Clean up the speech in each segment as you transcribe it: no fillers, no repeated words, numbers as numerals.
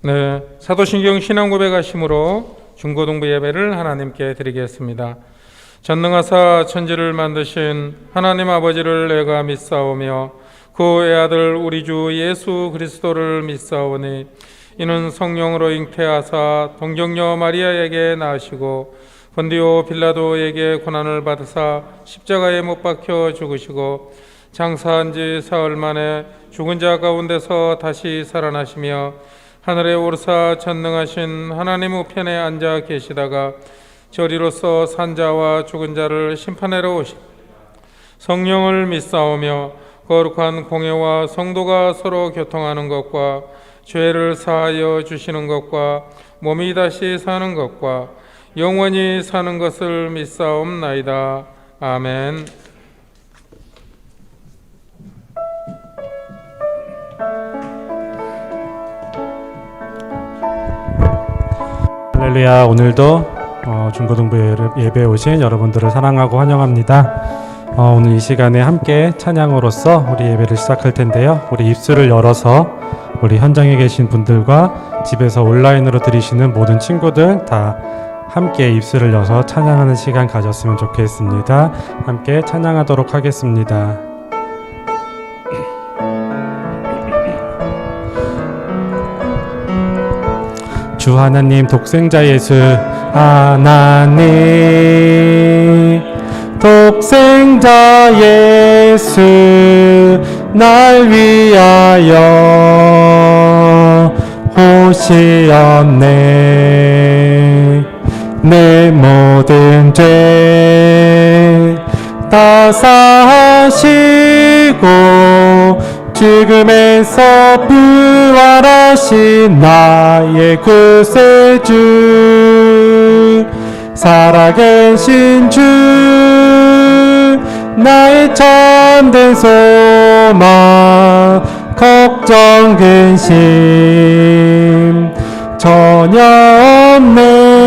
네, 사도신경 신앙고백하심으로 중고등부 예배를 하나님께 드리겠습니다. 전능하사 천지를 만드신 하나님 아버지를 내가 믿사오며 그 외아들 우리 주 예수 그리스도를 믿사오니 이는 성령으로 잉태하사 동정녀 마리아에게 낳으시고 본디오 빌라도에게 고난을 받으사 십자가에 못 박혀 죽으시고 장사한 지 사흘 만에 죽은 자 가운데서 다시 살아나시며 하늘에 오르사 전능하신 하나님 우편에 앉아 계시다가 저리로서 산 자와 죽은 자를 심판하러 오시 성령을 믿사오며 거룩한 공회와 성도가 서로 교통하는 것과 죄를 사하여 주시는 것과 몸이 다시 사는 것과 영원히 사는 것을 믿사옵나이다. 아멘. 할렐루야. 오늘도 중고등부 예배에 오신 여러분들을 사랑하고 환영합니다. 오늘 이 시간에 함께 찬양으로서 우리 예배를 시작할 텐데요. 우리 입술을 열어서 우리 현장에 계신 분들과 집에서 온라인으로 들으시는 모든 친구들 다 함께 입술을 열어서 찬양하는 시간 가졌으면 좋겠습니다. 함께 찬양하도록 하겠습니다. 주 하나님 독생자 예수 하나님 독생자 예수 날 위하여 오시었네. 내 모든 죄 다 사하시고 죽음에서 부활하신 나의 구세주 살아계신 주 나의 참된 소망 걱정 근심 전혀 없네.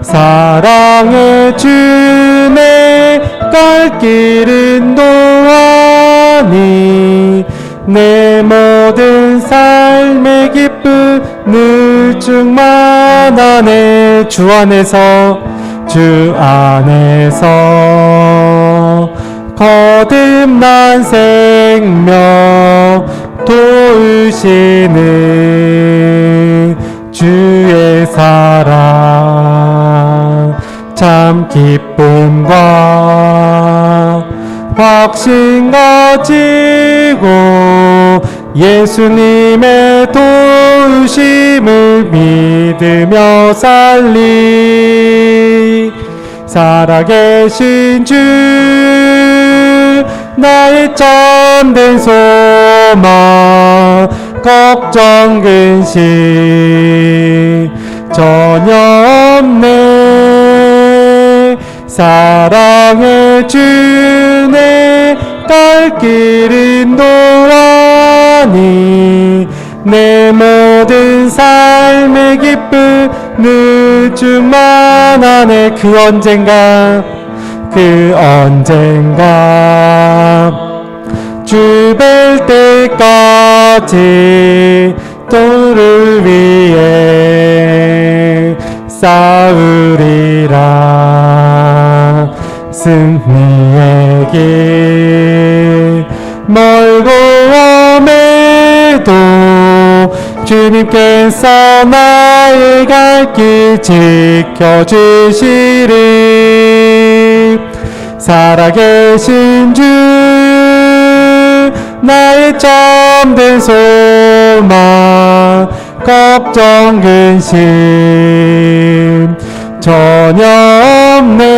사랑의 주내 갈 길은 노하니 내 모든 삶의 기쁨을 충만하네. 주 안에서 거듭난 생명 도우시는 주의 사랑 참 기쁨과 확신 가지고 예수님의 도우심을 믿으며 살리. 살아계신 주 나의 참된 소망 걱정 근심 전혀 없네. 사랑의 주내 갈 길은 노하니 내 모든 삶의 기쁨을 충만하네. 그 언젠가 주 뵐 때까지 너를 위해 싸우리라. 승리의 길 멀고 험해도 주님께서 나의 갈 길 지켜주시리. 살아계신 주 나의 참된 소망 걱정 근심 전혀 없네.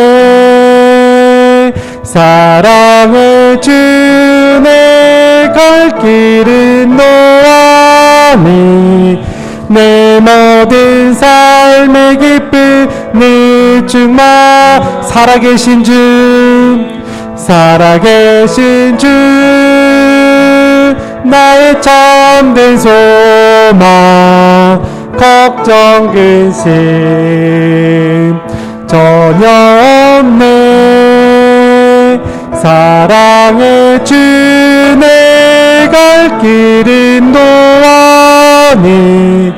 사랑의 주내 갈 길은 노하니 내 모든 삶의 기쁨을 충만. 살아계신 주 나의 참된 소망 걱정 근심 전혀 없네. 사랑의 주 내 갈 길은 노하 하니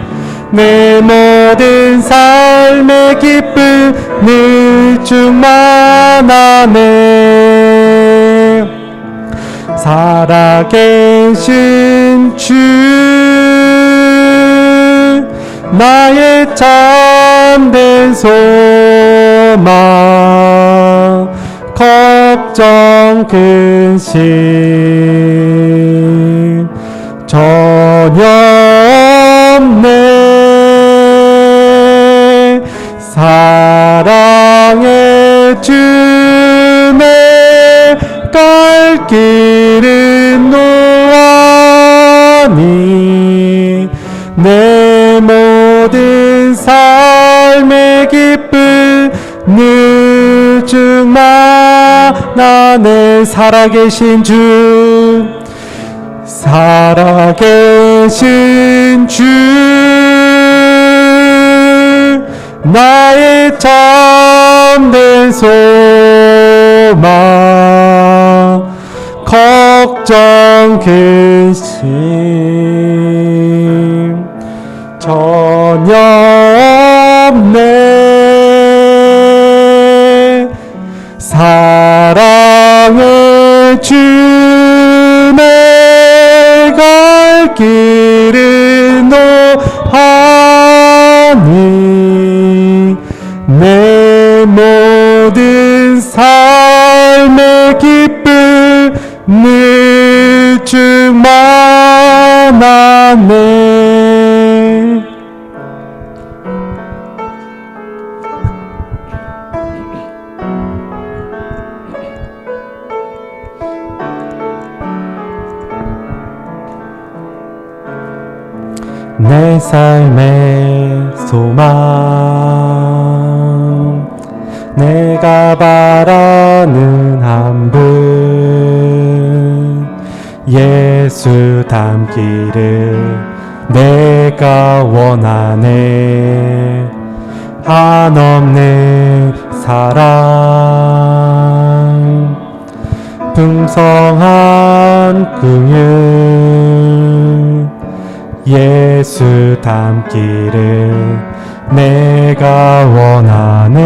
내 모든 삶의 기쁨을 충만하네. 살아계신 주 나의 참된 소망 걱정 근심 전혀 없네. 사랑의 주내 갈 길은 노하니 내 모든 삶의 기쁨을 충만하네. 살아계신 주 살아계신 주 나의 참된 소망 걱정 근심 전혀 없네. 사랑의 주내 갈 길은 노하니 내 모든 삶의 기쁨을 충만하네. 내 삶의 소망 내가 바라는 한 분 예수 닮기를 내가 원하네. 한없는 사랑 풍성한 긍휼 예수 닮기를 내가 원하네.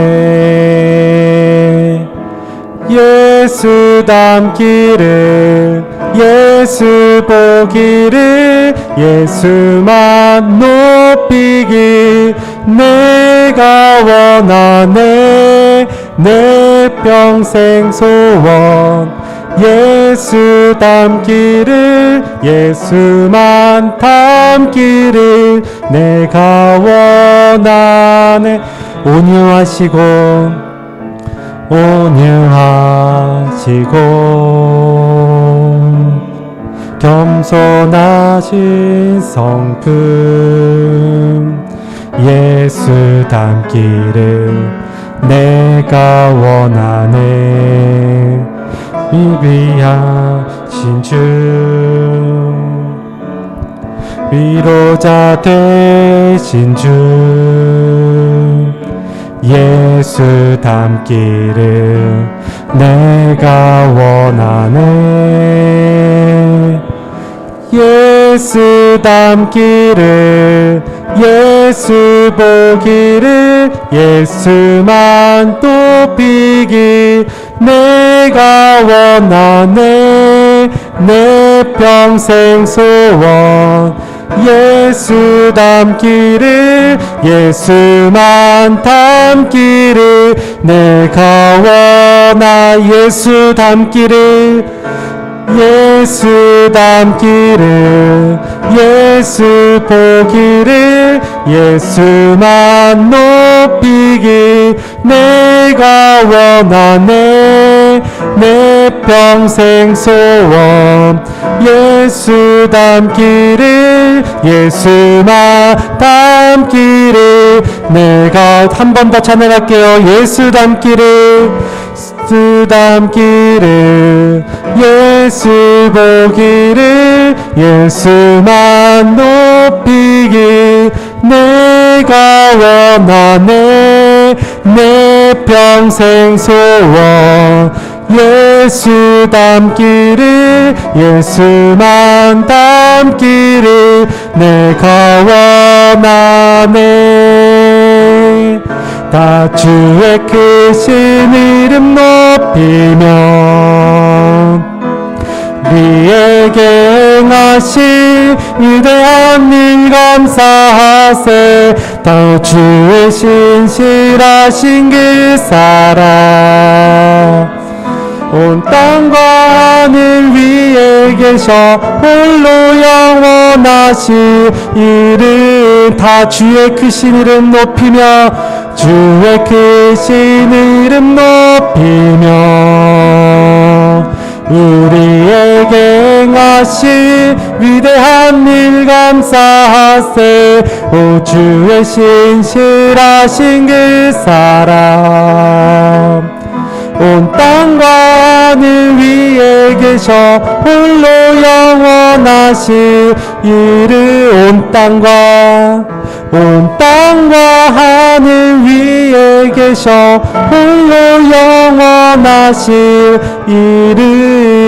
예수 닮기를 예수 보기를 예수만 높이기 내가 원하네. 내 평생 소원 예수 닮기를 예수만 닮기를 내가 원하네. 온유하시고 겸손하신 성품 예수 닮기를 내가 원하네. 위대하신 주 위로자 되신 주 예수 닮기를 내가 원하네. 예수 닮기를 예수 보기를 예수만 높이기 내가 원하네. 내 평생 소원 예수 닮기를 예수만 닮기를 내가 원하. 예수 닮기를 예수 닮기를 예수 보기를 예수만 높이기 내가 원하네. 내 평생 소원 예수 닮기를 예수만 닮기를 내가 한 번 더 찬양할게요. 예수 닮기를 예수 닮기를 예수 보기를 예수만 높이기 내가 원하네. 내 평생 소원 예수 닮기를 예수만 닮기를 내가 원하네. 다 주의 크신 이름 높이며 우리에게 행하신 위대한 일 감사하세. 다 주의 신실하신 그 사랑 온 땅과 하늘 위에 계셔 홀로 영원하신 이름. 다 주의 크신 이름 높이며 주의 크신 이름 높이며 우리에게 행하신 위대한 일 감사하세. 오 주의 신실하신 그 사랑 온 땅과 하늘 위에 계셔 홀로 영원하신 이름. 온 땅과 하늘 위에 계셔 홀로 영원하신 이름.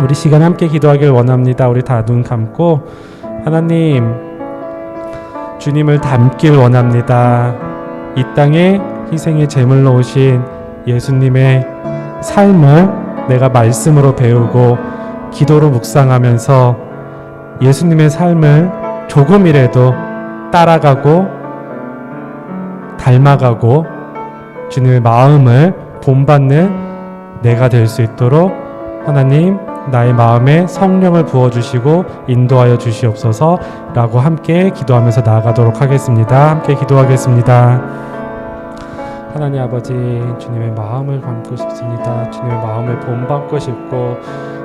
우리 시간 함께 기도하길 원합니다. 우리 다 눈 감고 하나님 주님을 닮길 원합니다. 이 땅에 희생의 제물로 오신 예수님의 삶을 내가 말씀으로 배우고 기도로 묵상하면서 예수님의 삶을 조금이라도 따라가고 닮아가고 주님의 마음을 본받는 내가 될 수 있도록 하나님 나의 마음에 성령을 부어주시고 인도하여 주시옵소서 라고 함께 기도하면서 나아가도록 하겠습니다. 함께 기도하겠습니다. 하나님 아버지, 주님의 마음을 담고 싶습니다. 주님의 마음을 본받고 싶고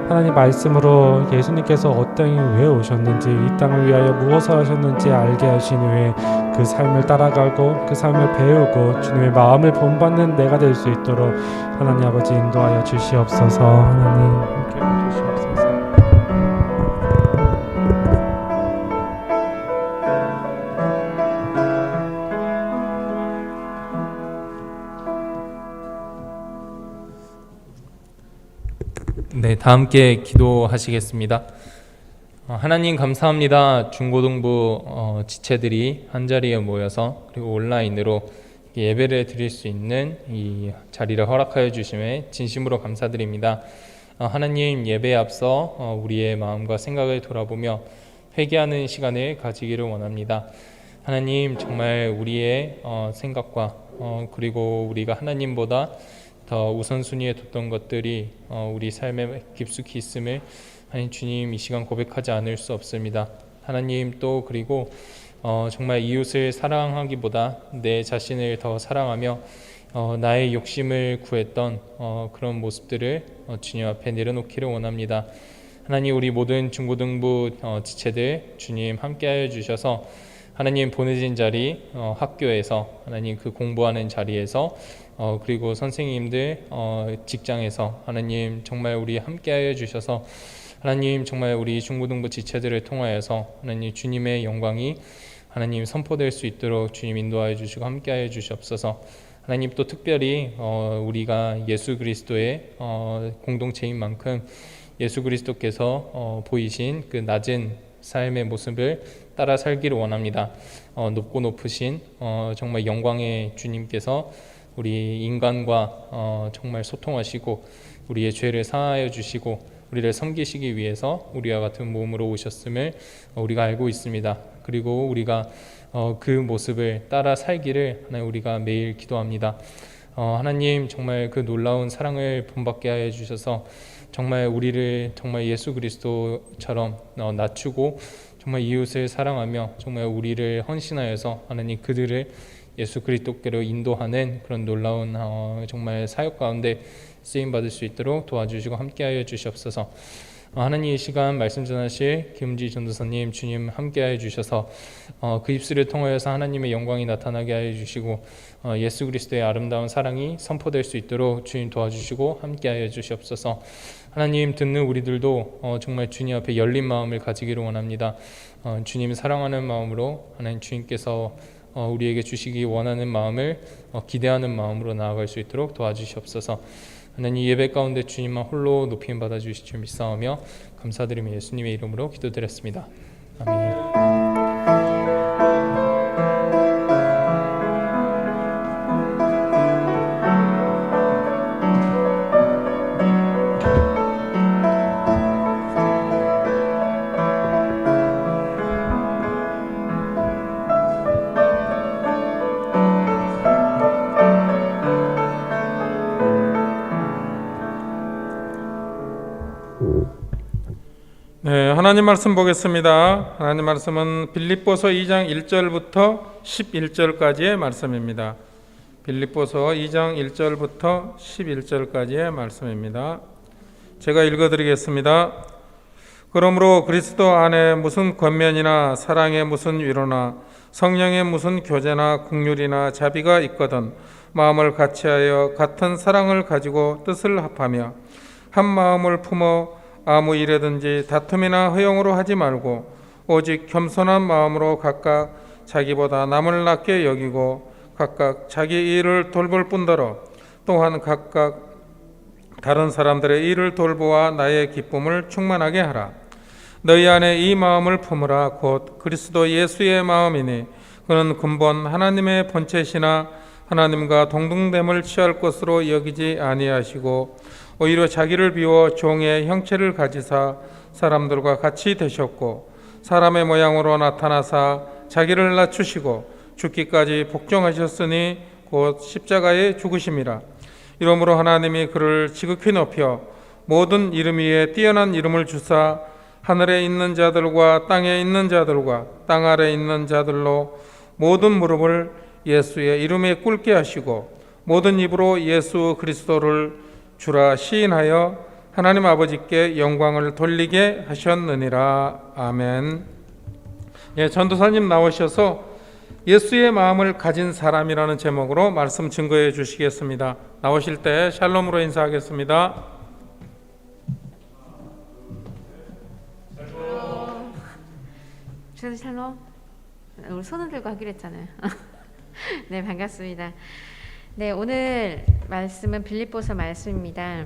하나님 말씀으로 예수님께서 어떤 왜 오셨는지 이 땅을 위하여 무엇을 하셨는지 알게 하신 후에 그 삶을 따라가고 그 삶을 배우고 주님의 마음을 본받는 내가 될 수 있도록 하나님 아버지 인도하여 주시옵소서. 하나님 함께 해주시옵소서. 네, 다 함께 기도하시겠습니다. 하나님 감사합니다. 중고등부 지체들이 한자리에 모여서 그리고 온라인으로 예배를 드릴 수 있는 이 자리를 허락하여 주심에 진심으로 감사드립니다. 하나님 예배에 앞서 우리의 마음과 생각을 돌아보며 회개하는 시간을 가지기를 원합니다. 하나님 정말 우리의 생각과 그리고 우리가 하나님보다 더 우선순위에 뒀던 것들이 우리 삶에 깊숙이 있음을 하나님 주님 이 시간 고백하지 않을 수 없습니다. 하나님 또 그리고 정말 이웃을 사랑하기보다 내 자신을 더 사랑하며 나의 욕심을 구했던 그런 모습들을 주님 앞에 내려놓기를 원합니다. 하나님 우리 모든 중고등부 지체들 주님 함께하여 주셔서 하나님 보내진 자리 학교에서 하나님 그 공부하는 자리에서 그리고 선생님들 직장에서 하나님 정말 우리 함께하여 주셔서 하나님 정말 우리 중고등부 지체들을 통하여서 하나님 주님의 영광이 하나님 선포될 수 있도록 주님 인도하여 주시고 함께하여 주시옵소서. 하나님 또 특별히 우리가 예수 그리스도의 공동체인 만큼 예수 그리스도께서 보이신 그 낮은 삶의 모습을 따라 살기를 원합니다. 높고 높으신 정말 영광의 주님께서 우리 인간과 정말 소통하시고 우리의 죄를 사하여 주시고 우리를 섬기시기 위해서 우리와 같은 몸으로 오셨음을 우리가 알고 있습니다. 그리고 우리가 그 모습을 따라 살기를 하나님 우리가 매일 기도합니다. 하나님 정말 그 놀라운 사랑을 본받게 하여 주셔서 정말 우리를 정말 예수 그리스도처럼 낮추고 정말 이웃을 사랑하며 정말 우리를 헌신하여서 하나님 그들을 예수 그리스도께로 인도하는 그런 놀라운 정말 사역 가운데 쓰임 받을 수 있도록 도와주시고 함께하여 주시옵소서. 하나님 이 시간 말씀 전하실 김은지 전도사님 주님 함께하여 주셔서 그 입술을 통하여서 하나님의 영광이 나타나게 하여 주시고 예수 그리스도의 아름다운 사랑이 선포될 수 있도록 주님 도와주시고 함께하여 주시옵소서. 하나님 듣는 우리들도 정말 주님 앞에 열린 마음을 가지기를 원합니다. 주님 사랑하는 마음으로 하나님 주님께서 우리에게 주시기 원하는 마음을 기대하는 마음으로 나아갈 수 있도록 도와주시옵소서. 하나님 예배 가운데 주님만 홀로 높임 받아주실 줄 믿사오며 감사드리며 예수님의 이름으로 기도드렸습니다. 아멘. 네, 하나님 말씀 보겠습니다. 하나님 말씀은 빌립보서 2장 1절부터 11절까지의 말씀입니다. 빌립보서 2장 1절부터 11절까지의 말씀입니다. 제가 읽어드리겠습니다. 그러므로 그리스도 안에 무슨 권면이나 사랑의 무슨 위로나 성령의 무슨 교제나 긍휼이나 자비가 있거든 마음을 같이하여 같은 사랑을 가지고 뜻을 합하며 한 마음을 품어 아무 일에든지 다툼이나 허용으로 하지 말고 오직 겸손한 마음으로 각각 자기보다 남을 낮게 여기고 각각 자기 일을 돌볼 뿐더러 또한 각각 다른 사람들의 일을 돌보아 나의 기쁨을 충만하게 하라. 너희 안에 이 마음을 품으라. 곧 그리스도 예수의 마음이니 그는 근본 하나님의 본체시나 하나님과 동등됨을 취할 것으로 여기지 아니하시고 오히려 자기를 비워 종의 형체를 가지사 사람들과 같이 되셨고 사람의 모양으로 나타나사 자기를 낮추시고 죽기까지 복종하셨으니 곧 십자가에 죽으심이라. 이러므로 하나님이 그를 지극히 높여 모든 이름 위에 뛰어난 이름을 주사 하늘에 있는 자들과 땅에 있는 자들과 땅 아래 있는 자들로 모든 무릎을 예수의 이름에 꿇게 하시고 모든 입으로 예수 그리스도를 주라 시인하여 하나님 아버지께 영광을 돌리게 하셨느니라. 아멘. 예, 전도사님 나오셔서 예수의 마음을 가진 사람이라는 제목으로 말씀 증거해 주시겠습니다. 나오실 때 샬롬으로 인사하겠습니다. 샬롬. 우리 손을 들고 하기로 했잖아요. 네, 반갑습니다. 네, 오늘 말씀은 빌립보서 말씀입니다.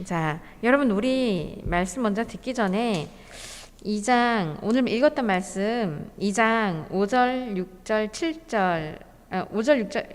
자, 여러분 우리 말씀 먼저 듣기 전에 2장 오늘 읽었던 말씀 2장 5절, 6절, 7절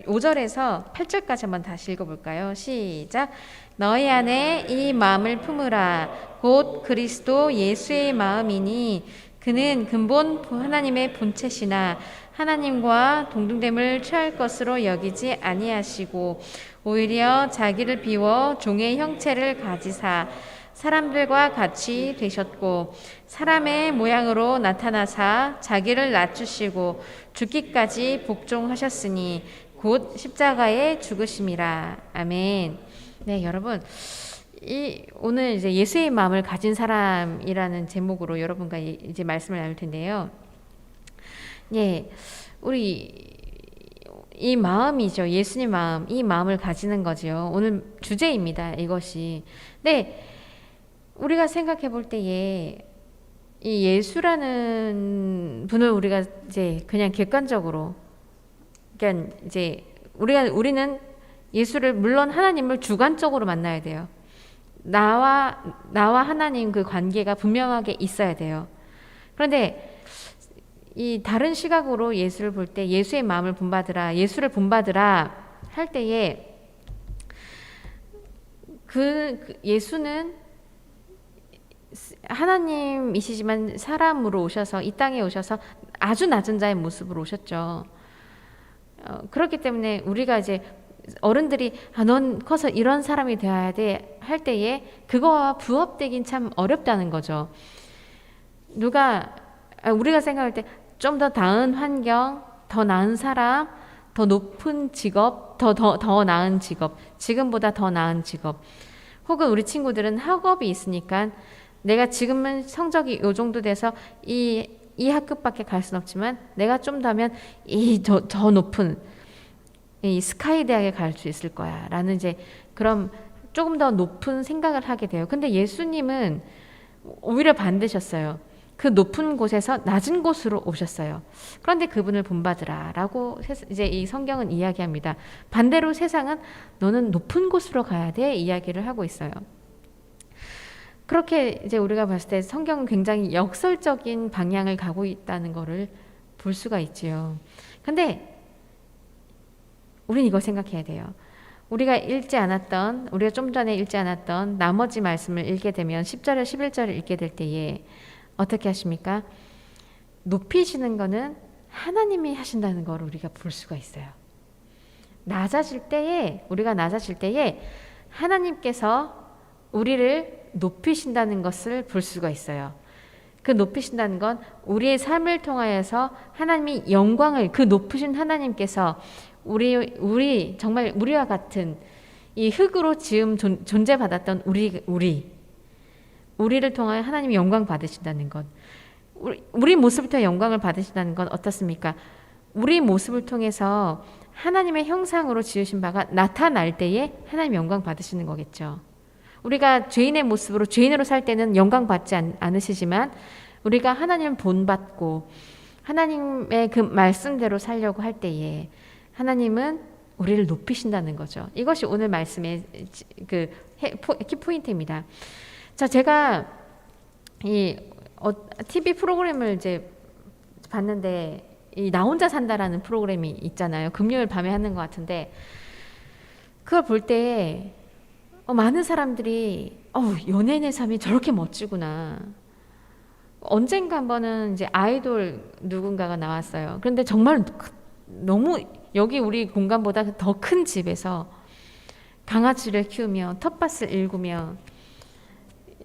5절에서 8절까지 한번 다시 읽어볼까요? 시작. 너희 안에 이 마음을 품으라. 곧 그리스도 예수의 마음이니 그는 근본 하나님의 본체시나 하나님과 동등됨을 취할 것으로 여기지 아니하시고 오히려 자기를 비워 종의 형체를 가지사 사람들과 같이 되셨고 사람의 모양으로 나타나사 자기를 낮추시고 죽기까지 복종하셨으니 곧 십자가에 죽으심이라. 아멘. 네, 여러분 오늘 이제 예수의 마음을 가진 사람이라는 제목으로 여러분과 이제 말씀을 나눌 텐데요. 예, 우리 이 마음이죠. 예수님 마음, 이 마음을 가지는 거죠. 오늘 주제입니다. 이것이. 네, 우리가 생각해 볼 때에 이 예수라는 분을 우리가 이제 그냥 객관적으로, 그러니까 이제 우리는 예수를 물론 하나님을 주관적으로 만나야 돼요. 나와 하나님 그 관계가 분명하게 있어야 돼요. 그런데 이 다른 시각으로 예수를 볼 때 예수의 마음을 본받으라, 예수를 본받으라 할 때에 그 예수는 하나님이시지만 사람으로 오셔서 이 땅에 오셔서 아주 낮은 자의 모습으로 오셨죠. 그렇기 때문에 우리가 이제 어른들이 넌 커서 이런 사람이 되어야 돼 할 때에 그거와 부합되긴 참 어렵다는 거죠. 우리가 생각할 때 좀 더 나은 환경, 더 나은 사람, 더 높은 직업, 더 나은 직업, 지금보다 더 나은 직업, 혹은 우리 친구들은 학업이 있으니까 내가 지금은 성적이 요 정도 돼서 이 학급밖에 갈 순 없지만 내가 좀 더면 더 높은 이 스카이 대학에 갈 수 있을 거야 라는 이제 그런 조금 더 높은 생각을 하게 돼요. 근데 예수님은 오히려 반대셨어요. 그 높은 곳에서 낮은 곳으로 오셨어요. 그런데 그분을 본받으라라고 이제 이 성경은 이야기합니다. 반대로 세상은 너는 높은 곳으로 가야 돼 이야기를 하고 있어요. 그렇게 이제 우리가 봤을 때 성경은 굉장히 역설적인 방향을 가고 있다는 것을 볼 수가 있지요. 근데 우린 이거 생각해야 돼요. 우리가 좀 전에 읽지 않았던 나머지 말씀을 읽게 되면 10절에 11절을 읽게 될 때에 어떻게 하십니까? 높이시는 거는 하나님이 하신다는 걸 우리가 볼 수가 있어요. 우리가 낮아질 때에 하나님께서 우리를 높이신다는 것을 볼 수가 있어요. 그 높이신다는 건 우리의 삶을 통하여서 하나님이 영광을, 그 높으신 하나님께서 정말 우리와 같은 이 흙으로 존재받았던 우리를 통하여 하나님이 영광 받으신다는 것. 우리 모습부터 영광을 받으신다는 건 어떻습니까? 우리 모습을 통해서 하나님의 형상으로 지으신 바가 나타날 때에 하나님 영광 받으시는 거겠죠. 우리가 죄인의 모습으로 죄인으로 살 때는 영광 받지 않으시지만 우리가 하나님을 본받고 하나님의 그 말씀대로 살려고 할 때에 하나님은 우리를 높이신다는 거죠. 이것이 오늘 말씀의 그 키포인트입니다. 자, 제가 TV 프로그램을 이제 봤는데 나 혼자 산다라는 프로그램이 있잖아요. 금요일 밤에 하는 것 같은데 그걸 볼 때 많은 사람들이 연예인의 삶이 저렇게 멋지구나. 언젠가 한 번은 이제 아이돌 누군가가 나왔어요. 그런데 정말 너무 여기 우리 공간보다 더 큰 집에서 강아지를 키우며 텃밭을 일구며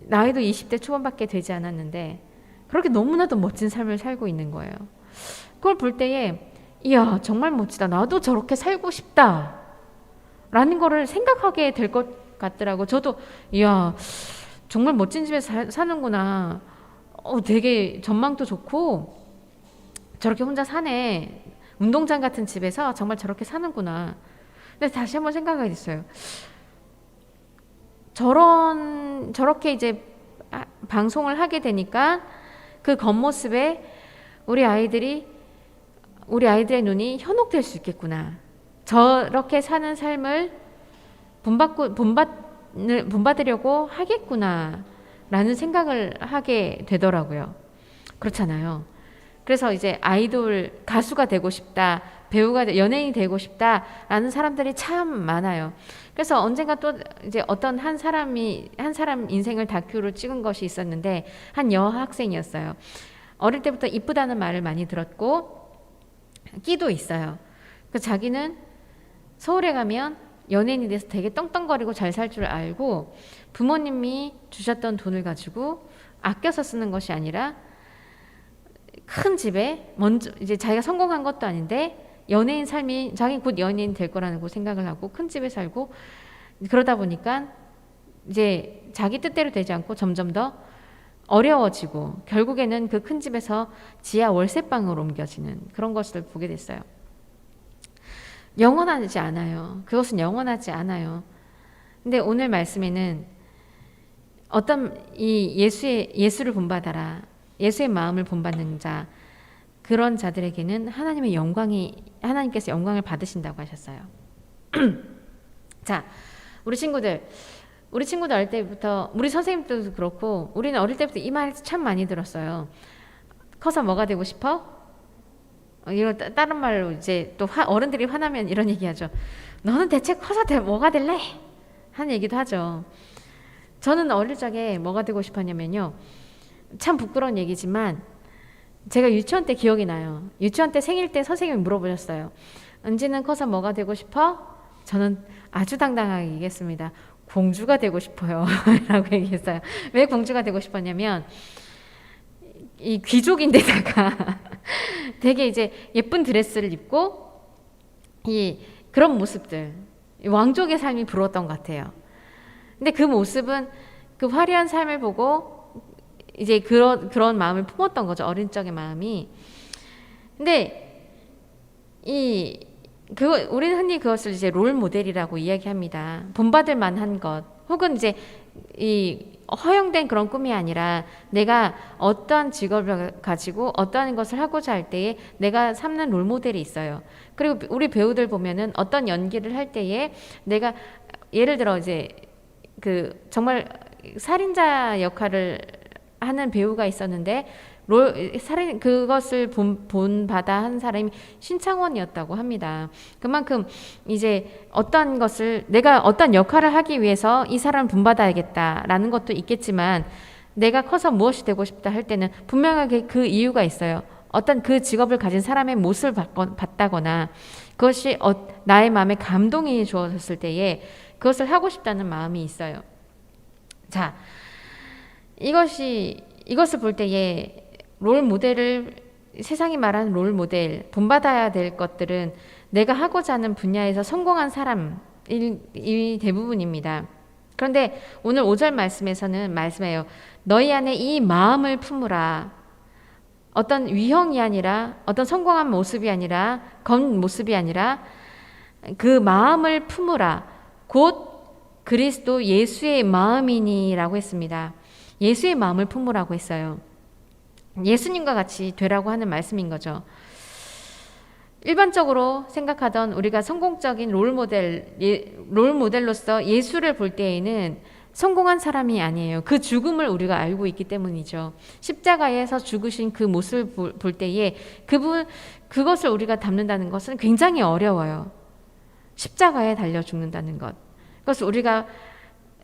나이도 20대 초반밖에 되지 않았는데 그렇게 너무나도 멋진 삶을 살고 있는 거예요. 그걸 볼 때에 이야 정말 멋지다. 나도 저렇게 살고 싶다 라는 거를 생각하게 될 것 같더라고. 저도 이야 정말 멋진 집에 사는구나. 되게 전망도 좋고 저렇게 혼자 사네. 운동장 같은 집에서 정말 저렇게 사는구나. 근데 다시 한번 생각하게 됐어요. 저렇게 이제 방송을 하게 되니까 그 겉모습에 우리 아이들의 눈이 현혹될 수 있겠구나. 저렇게 사는 삶을 본받으려고 하겠구나 라는 생각을 하게 되더라고요. 그렇잖아요. 그래서 이제 아이돌 가수가 되고 싶다, 연예인이 되고 싶다라는 사람들이 참 많아요. 그래서 언젠가 또 이제 어떤 한 사람 인생을 다큐로 찍은 것이 있었는데 한 여학생이었어요. 어릴 때부터 이쁘다는 말을 많이 들었고 끼도 있어요. 그 자기는 서울에 가면 연예인이 돼서 되게 떵떵거리고 잘 살 줄 알고 부모님이 주셨던 돈을 가지고 아껴서 쓰는 것이 아니라 큰 집에 먼저 이제 자기가 성공한 것도 아닌데 연예인 삶이 자기 곧 연예인 될 거라는 거 생각을 하고 큰 집에 살고 그러다 보니까 이제 자기 뜻대로 되지 않고 점점 더 어려워지고 결국에는 그 큰 집에서 지하 월세방으로 옮겨지는 그런 것을 보게 됐어요. 영원하지 않아요. 그것은 영원하지 않아요. 근데 오늘 말씀에는 어떤 이 예수를 본받아라. 예수의 마음을 본받는 자, 그런 자들에게는 하나님께서 영광을 받으신다고 하셨어요. 자, 우리 친구들 어릴 때부터, 우리 선생님들도 그렇고, 우리는 어릴 때부터 이 말 참 많이 들었어요. 커서 뭐가 되고 싶어? 이거 다른 말로 이제 또 어른들이 화나면 이런 얘기하죠. 너는 대체 커서 뭐가 될래? 하는 얘기도 하죠. 저는 어릴 적에 뭐가 되고 싶었냐면요. 참 부끄러운 얘기지만 제가 유치원 때 기억이 나요. 유치원 때 생일 때 선생님이 물어보셨어요. 은지는 커서 뭐가 되고 싶어? 저는 아주 당당하게 얘기했습니다. 공주가 되고 싶어요. 라고 얘기했어요. 왜 공주가 되고 싶었냐면 이 귀족인데다가 되게 이제 예쁜 드레스를 입고 그런 모습들, 왕족의 삶이 부러웠던 것 같아요. 근데 그 모습은 그 화려한 삶을 보고 이제 그런 마음을 품었던 거죠. 어린 적의 마음이. 근데 우리는 흔히 그것을 이제 롤 모델이라고 이야기합니다. 본받을 만한 것, 혹은 이제 허용된 그런 꿈이 아니라 내가 어떠한 직업을 가지고 어떠한 것을 하고자 할 때에 내가 삼는 롤모델이 있어요. 그리고 우리 배우들 보면은 어떤 연기를 할 때에 내가 예를 들어 이제 그 정말 살인자 역할을 하는 배우가 있었는데 살인 그것을 본받아 한 사람이 신창원이었다고 합니다. 그만큼 이제 어떤 것을 내가 어떤 역할을 하기 위해서 이 사람을 본받아야겠다라는 것도 있겠지만 내가 커서 무엇이 되고 싶다 할 때는 분명하게 그 이유가 있어요. 어떤 그 직업을 가진 사람의 모습을 봤다거나 그것이 나의 마음에 감동이 주어졌을 때에 그것을 하고 싶다는 마음이 있어요. 자, 이것을 볼 때에 롤 모델을 세상이 말하는 롤 모델 본받아야 될 것들은 내가 하고자 하는 분야에서 성공한 사람이 대부분입니다. 그런데 오늘 5절 말씀에서는 말씀해요. 너희 안에 이 마음을 품으라. 어떤 위형이 아니라 어떤 성공한 모습이 아니라 겉모습이 아니라 그 마음을 품으라. 곧 그리스도 예수의 마음이니라고 했습니다. 예수의 마음을 품으라고 했어요. 예수님과 같이 되라고 하는 말씀인 거죠. 일반적으로 생각하던 우리가 성공적인 롤모델로서 예수를 볼 때에는 성공한 사람이 아니에요. 그 죽음을 우리가 알고 있기 때문이죠. 십자가에서 죽으신 그 모습을 볼 때에 그것을 우리가 담는다는 것은 굉장히 어려워요. 십자가에 달려 죽는다는 것. 그것을 우리가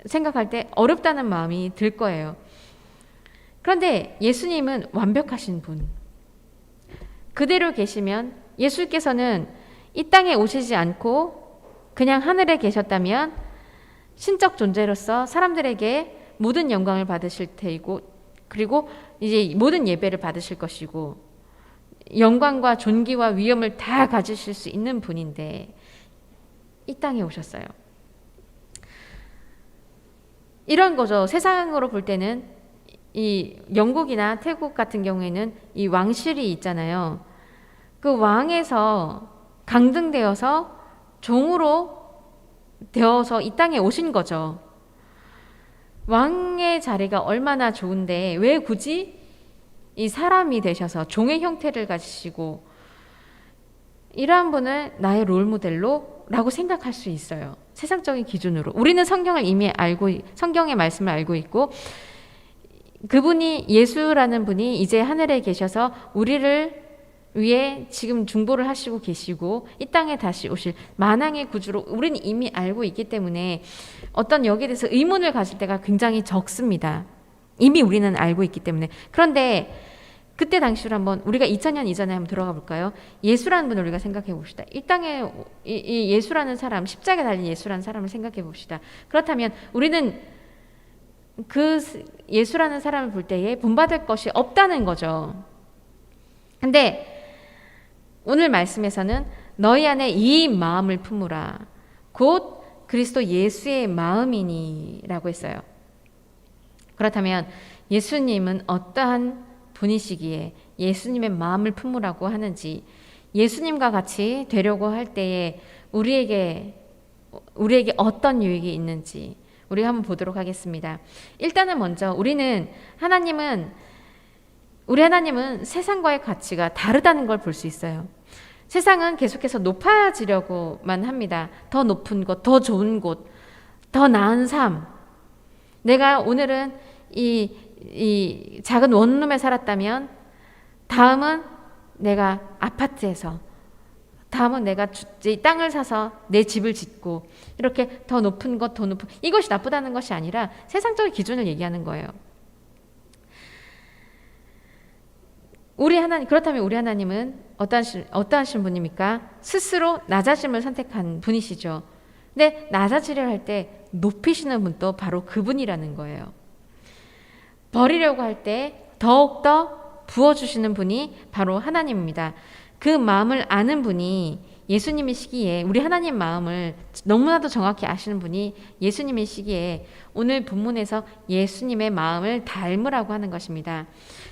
생각할 때 어렵다는 마음이 들 거예요. 그런데 예수님은 완벽하신 분. 그대로 계시면 예수께서는 이 땅에 오시지 않고 그냥 하늘에 계셨다면 신적 존재로서 사람들에게 모든 영광을 받으실 테이고 그리고 이제 모든 예배를 받으실 것이고 영광과 존귀와 위엄을 다 가지실 수 있는 분인데 이 땅에 오셨어요. 이런 거죠. 세상으로 볼 때는 이 영국이나 태국 같은 경우에는 이 왕실이 있잖아요. 그 왕에서 강등되어서 종으로 되어서 이 땅에 오신 거죠. 왕의 자리가 얼마나 좋은데 왜 굳이 이 사람이 되셔서 종의 형태를 가지시고 이러한 분을 나의 롤모델로 라고 생각할 수 있어요. 세상적인 기준으로. 우리는 성경을 이미 성경의 말씀을 알고 있고 그분이 예수라는 분이 이제 하늘에 계셔서 우리를 위해 지금 중보를 하시고 계시고 이 땅에 다시 오실 만왕의 구주로 우리는 이미 알고 있기 때문에 어떤 여기에 대해서 의문을 가질 때가 굉장히 적습니다. 이미 우리는 알고 있기 때문에. 그런데 그때 당시로 한번 우리가 2000년 이전에 한번 들어가 볼까요? 예수라는 분을 우리가 생각해 봅시다. 이 땅에 이 예수라는 사람, 십자가에 달린 예수라는 사람을 생각해 봅시다. 그렇다면 우리는 그 예수라는 사람을 볼 때에 본받을 것이 없다는 거죠. 근데 오늘 말씀에서는 너희 안에 이 마음을 품으라. 곧 그리스도 예수의 마음이니 라고 했어요. 그렇다면 예수님은 어떠한 분이시기에 예수님의 마음을 품으라고 하는지 예수님과 같이 되려고 할 때에 우리에게 어떤 유익이 있는지 우리가 한번 보도록 하겠습니다. 일단은 먼저 우리 하나님은 세상과의 가치가 다르다는 걸 볼 수 있어요. 세상은 계속해서 높아지려고만 합니다. 더 높은 곳, 더 좋은 곳, 더 나은 삶. 내가 오늘은 이 작은 원룸에 살았다면 다음은 내가 아파트에서 다음은 내가 땅을 사서 내 집을 짓고 이렇게 더 높은 것, 더 높은 이것이 나쁘다는 것이 아니라 세상적인 기준을 얘기하는 거예요. 그렇다면 우리 하나님은 어떠하신 분입니까? 스스로 낮아짐을 선택한 분이시죠. 근데 낮아지려 할 때 높이시는 분도 바로 그분이라는 거예요. 버리려고 할 때 더욱더 부어주시는 분이 바로 하나님입니다. 그 마음을 아는 분이 예수님이시기에 우리 하나님 마음을 너무나도 정확히 아시는 분이 예수님이시기에 오늘 본문에서 예수님의 마음을 닮으라고 하는 것입니다.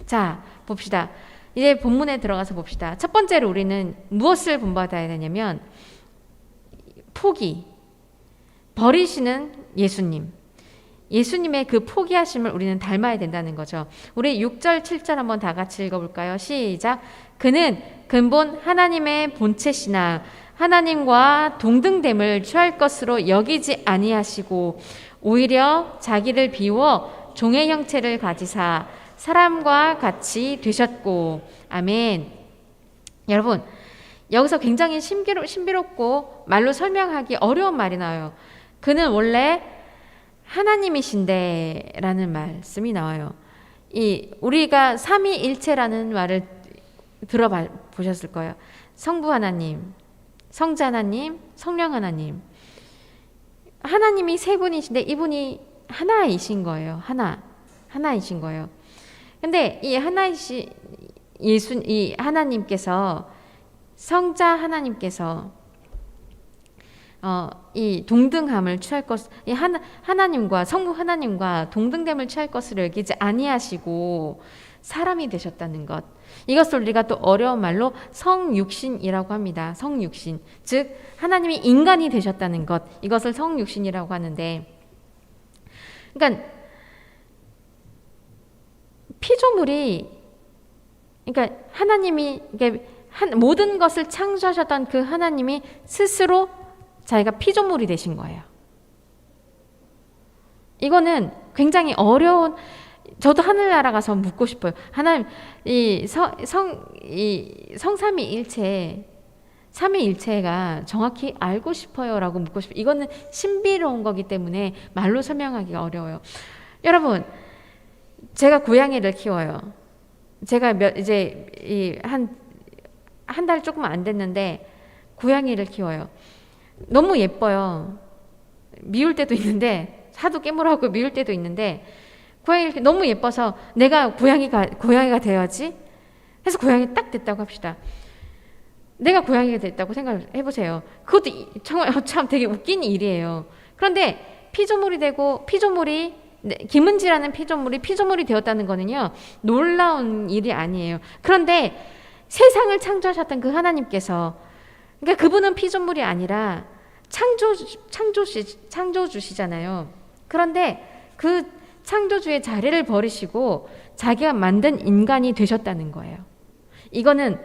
자, 봅시다. 이제 본문에 들어가서 봅시다. 첫 번째로 우리는 무엇을 본받아야 되냐면 버리시는 예수님. 예수님의 그 포기하심을 우리는 닮아야 된다는 거죠. 우리 6절, 7절 한번 다 같이 읽어볼까요? 시작. 그는 근본 하나님의 본체시나 하나님과 동등됨을 취할 것으로 여기지 아니하시고 오히려 자기를 비워 종의 형체를 가지사 사람과 같이 되셨고. 아멘. 여러분, 여기서 굉장히 신비롭고 말로 설명하기 어려운 말이 나와요. 그는 원래 하나님이신데 라는 말씀이 나와요. 우리가 삼위일체라는 말을 들어보셨을 거예요. 성부 하나님, 성자 하나님, 성령 하나님. 하나님이 세 분이신데 이분이 하나이신 거예요. 하나이신 거예요. 근데 이 이 하나님께서, 성자 하나님께서 이 동등함을 취할 것, 이 하나님과 성부 하나님과 동등됨을 취할 것을 여기지 아니하시고 사람이 되셨다는 것. 이것을 우리가 또 어려운 말로 성육신이라고 합니다. 성육신, 즉 하나님이 인간이 되셨다는 것. 이것을 성육신이라고 하는데, 그러니까 피조물이, 그러니까 하나님이, 모든 것을 창조하셨던 그 하나님이 스스로 자기가 피조물이 되신 거예요. 이거는 굉장히 어려운, 저도 하늘나라 가서 묻고 싶어요. 하나님, 이 성삼위일체, 삼위일체가 정확히 알고 싶어요라고 묻고 싶어요. 이거는 신비로운 거기 때문에 말로 설명하기가 어려워요. 여러분, 제가 고양이를 키워요. 제가 이제 한 달 조금 안 됐는데 고양이를 키워요. 너무 예뻐요. 미울 때도 있는데, 하도 깨물어갖고 미울 때도 있는데, 고양이를 너무 예뻐서 내가 고양이가 되어야지 해서 고양이 딱 됐다고 합시다. 내가 고양이가 됐다고 생각을 해보세요. 그것도 정말 참 되게 웃긴 일이에요. 그런데 피조물이 되고, 김은지라는 피조물이 되었다는 거는요, 놀라운 일이 아니에요. 그런데 세상을 창조하셨던 그 하나님께서, 그러니까 그분은 피조물이 아니라 창조주시잖아요. 그런데 그 창조주의 자리를 버리시고 자기가 만든 인간이 되셨다는 거예요. 이거는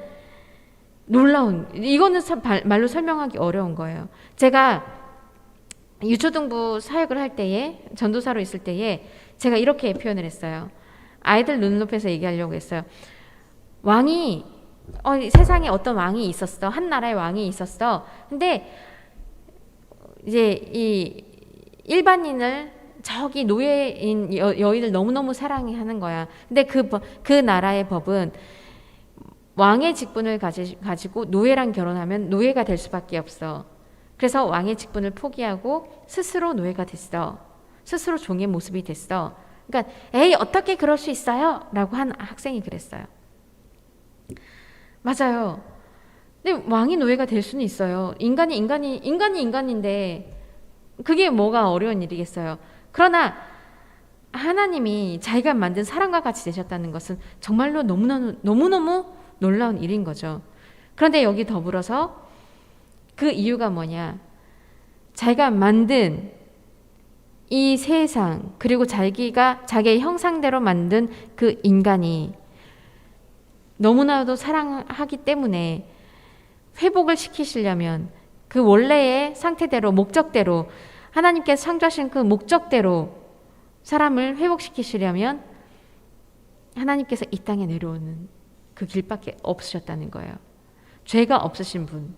이거는 말로 설명하기 어려운 거예요. 제가 유초등부 사역을 할 때에, 전도사로 있을 때에 제가 이렇게 표현을 했어요. 아이들 눈높이에서 얘기하려고 했어요. 세상에 어떤 왕이 있었어. 한 나라의 왕이 있었어. 근데 이제 이 일반인을, 저기 노예인 여인을 너무너무 사랑하는 거야. 근데 그 나라의 법은 왕의 직분을 가지고 노예랑 결혼하면 노예가 될 수밖에 없어. 그래서 왕의 직분을 포기하고 스스로 노예가 됐어. 스스로 종의 모습이 됐어. 그러니까 에이, 어떻게 그럴 수 있어요? 라고 한 학생이 그랬어요. 맞아요. 근데 왕이 노예가 될 수는 있어요. 인간인데 그게 뭐가 어려운 일이겠어요. 그러나 하나님이 자기가 만든 사람과 같이 되셨다는 것은 정말로 너무너무 놀라운 일인 거죠. 그런데 여기 더불어서 그 이유가 뭐냐? 자기가 만든 이 세상, 그리고 자기의 형상대로 만든 그 인간이 너무나도 사랑하기 때문에 회복을 시키시려면 그 원래의 상태대로, 목적대로, 하나님께서 창조하신 그 목적대로 사람을 회복시키시려면 하나님께서 이 땅에 내려오는 그 길밖에 없으셨다는 거예요. 죄가 없으신 분이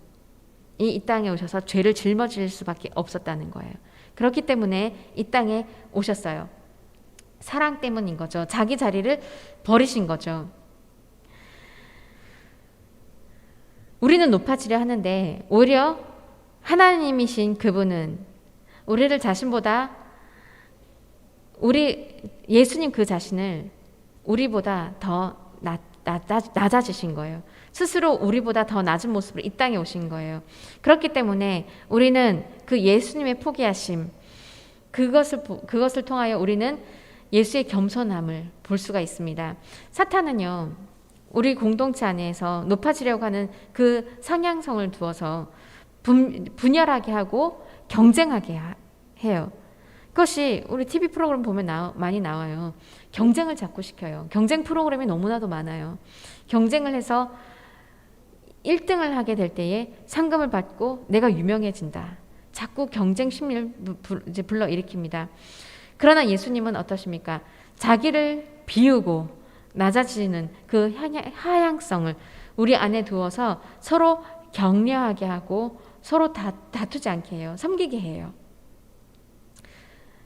이 땅에 오셔서 죄를 짊어질 수밖에 없었다는 거예요. 그렇기 때문에 이 땅에 오셨어요. 사랑 때문인 거죠. 자기 자리를 버리신 거죠. 우리는 높아지려 하는데 오히려 하나님이신 그분은 우리를 자신보다, 예수님 그 자신을 우리보다 더 낮아지신 거예요. 스스로 우리보다 더 낮은 모습으로 이 땅에 오신 거예요. 그렇기 때문에 우리는 그 예수님의 포기하심, 그것을 통하여 우리는 예수의 겸손함을 볼 수가 있습니다. 사탄은요, 우리 공동체 안에서 높아지려고 하는 그 성향성을 두어서 분열하게 하고 경쟁하게 해요. 그것이 우리 TV 프로그램 보면 많이 나와요. 경쟁을 자꾸 시켜요. 경쟁 프로그램이 너무나도 많아요. 경쟁을 해서 1등을 하게 될 때에 상금을 받고 내가 유명해진다. 자꾸 경쟁 심리를 이제 불러일으킵니다. 그러나 예수님은 어떠십니까? 자기를 비우고 낮아지는 그 하향성을 우리 안에 두어서 서로 격려하게 하고 서로 다투지 않게 해요. 섬기게 해요.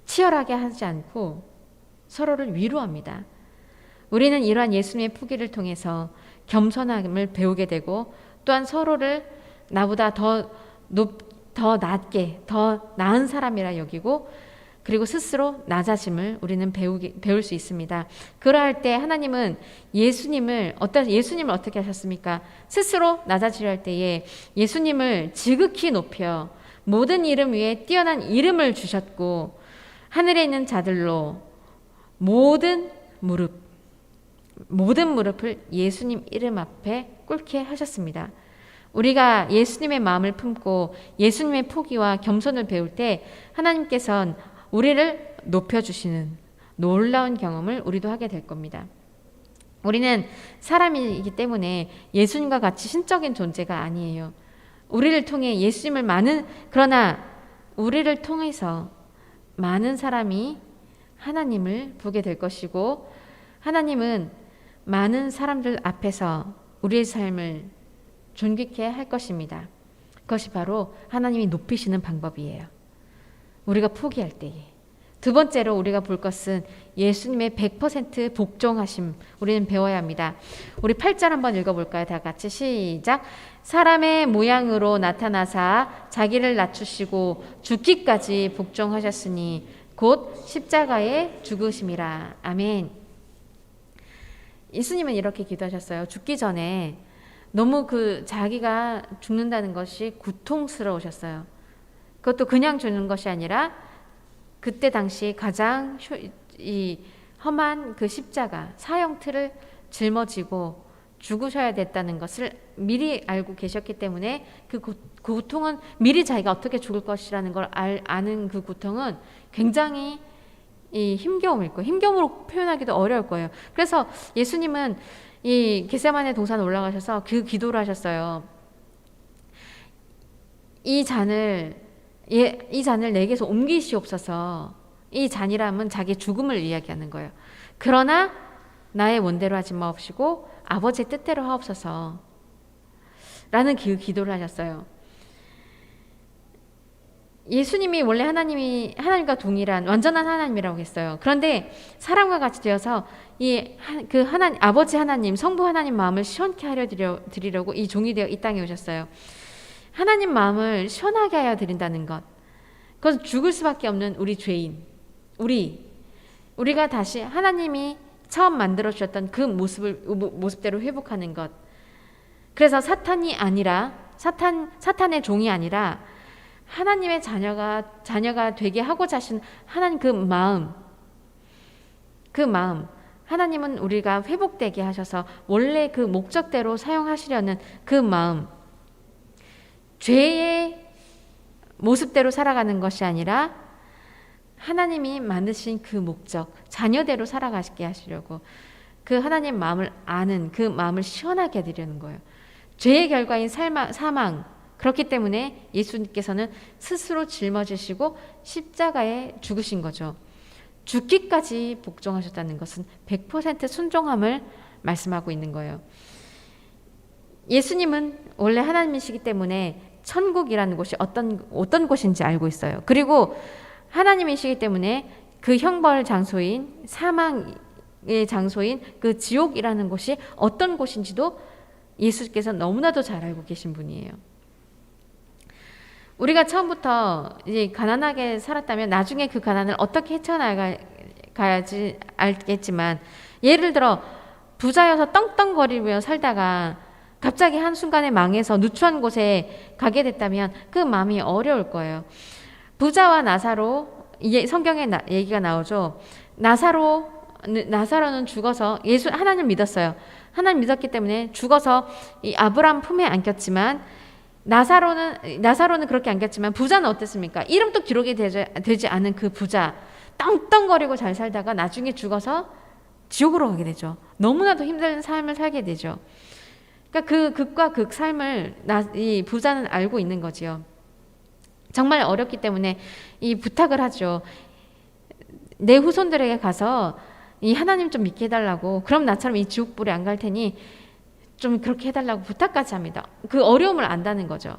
치열하게 하지 않고 서로를 위로합니다. 우리는 이러한 예수님의 포기를 통해서 겸손함을 배우게 되고 또한 서로를 나보다 더 낮게, 더 나은 사람이라 여기고 그리고 스스로 낮아짐을 우리는 배울 수 있습니다. 그러할 때 하나님은 예수님을 어떻게 하셨습니까? 스스로 낮아지려 할 때에 예수님을 지극히 높여 모든 이름 위에 뛰어난 이름을 주셨고 하늘에 있는 자들로 모든 무릎을 예수님 이름 앞에 꿇게 하셨습니다. 우리가 예수님의 마음을 품고 예수님의 포기와 겸손을 배울 때 하나님께서는 우리를 높여주시는 놀라운 경험을 우리도 하게 될 겁니다. 우리는 사람이기 때문에 예수님과 같이 신적인 존재가 아니에요. 우리를 통해 그러나 우리를 통해서 많은 사람이 하나님을 보게 될 것이고 하나님은 많은 사람들 앞에서 우리의 삶을 존귀케 할 것입니다. 그것이 바로 하나님이 높이시는 방법이에요. 우리가 포기할 때에. 두 번째로 우리가 볼 것은 예수님의 100% 복종하심 우리는 배워야 합니다. 우리 8절 한번 읽어볼까요? 다 같이 시작. 사람의 모양으로 나타나사 자기를 낮추시고 죽기까지 복종하셨으니 곧 십자가에 죽으심이라. 아멘. 예수님은 이렇게 기도하셨어요. 죽기 전에 너무 자기가 죽는다는 것이 고통스러우셨어요. 그것도 그냥 죽는 것이 아니라 그때 당시 가장 험한 그 십자가 사형틀을 짊어지고 죽으셔야 됐다는 것을 미리 알고 계셨기 때문에 그 고통은 미리 자기가 어떻게 죽을 것이라는 걸 아는 그 고통은 굉장히 힘겨움일 거예요. 힘겨움으로 표현하기도 어려울 거예요. 그래서 예수님은 이 겟세마네 동산 올라가셔서 그 기도를 하셨어요. 이 잔을 내게서 옮기시옵소서. 이 잔이라면 자기 죽음을 이야기하는 거예요. 그러나 나의 원대로 하지 마옵시고 아버지의 뜻대로 하옵소서 라는 기도를 하셨어요. 예수님이 원래 하나님과 동일한 완전한 하나님이라고 했어요. 그런데 사람과 같이 되어서 아버지 하나님, 성부 하나님 마음을 시원케 하려 드리려고 이 종이 되어 이 땅에 오셨어요. 하나님 마음을 시원하게 하여 드린다는 것. 그것은 죽을 수밖에 없는 우리 죄인. 우리가 다시 하나님이 처음 만들어 주셨던 그 모습대로 회복하는 것. 그래서 사탄의 종이 아니라 하나님의 자녀가 되게 하고자 하신 하나님 그 마음. 하나님은 우리가 회복되게 하셔서 원래 그 목적대로 사용하시려는 그 마음. 죄의 모습대로 살아가는 것이 아니라 하나님이 만드신 그 목적, 자녀대로 살아가게 하시려고 그 하나님 마음을 아는 그 마음을 시원하게 해드리는 거예요. 죄의 결과인 사망, 그렇기 때문에 예수님께서는 스스로 짊어지시고 십자가에 죽으신 거죠. 죽기까지 복종하셨다는 것은 100% 순종함을 말씀하고 있는 거예요. 예수님은 원래 하나님이시기 때문에 천국이라는 곳이 어떤 곳인지 알고 있어요. 그리고 하나님이시기 때문에 그 형벌 장소인 사망의 장소인 그 지옥이라는 곳이 어떤 곳인지도 예수께서 너무나도 잘 알고 계신 분이에요. 우리가 처음부터 이제 가난하게 살았다면 나중에 그 가난을 어떻게 헤쳐나가야지 알겠지만, 예를 들어 부자여서 떵떵거리며 살다가 갑자기 한순간에 망해서 누추한 곳에 가게 됐다면 그 마음이 어려울 거예요. 부자와 나사로, 성경에 얘기가 나오죠. 나사로는 죽어서 하나님을 믿었어요. 하나님 믿었기 때문에 죽어서 이 아브라함 품에 안겼지만 나사로는 그렇게 안겼지만 부자는 어땠습니까? 이름도 기록이 되지 않은 그 부자, 떵떵거리고 잘 살다가 나중에 죽어서 지옥으로 가게 되죠. 너무나도 힘든 삶을 살게 되죠. 그러니까 그 극과 극 삶을 이 부자는 알고 있는 거지요. 정말 어렵기 때문에 이 부탁을 하죠. 내 후손들에게 가서 이 하나님 좀 믿게 해달라고, 그럼 나처럼 이 지옥불에 안 갈 테니 좀 그렇게 해달라고 부탁까지 합니다. 그 어려움을 안다는 거죠.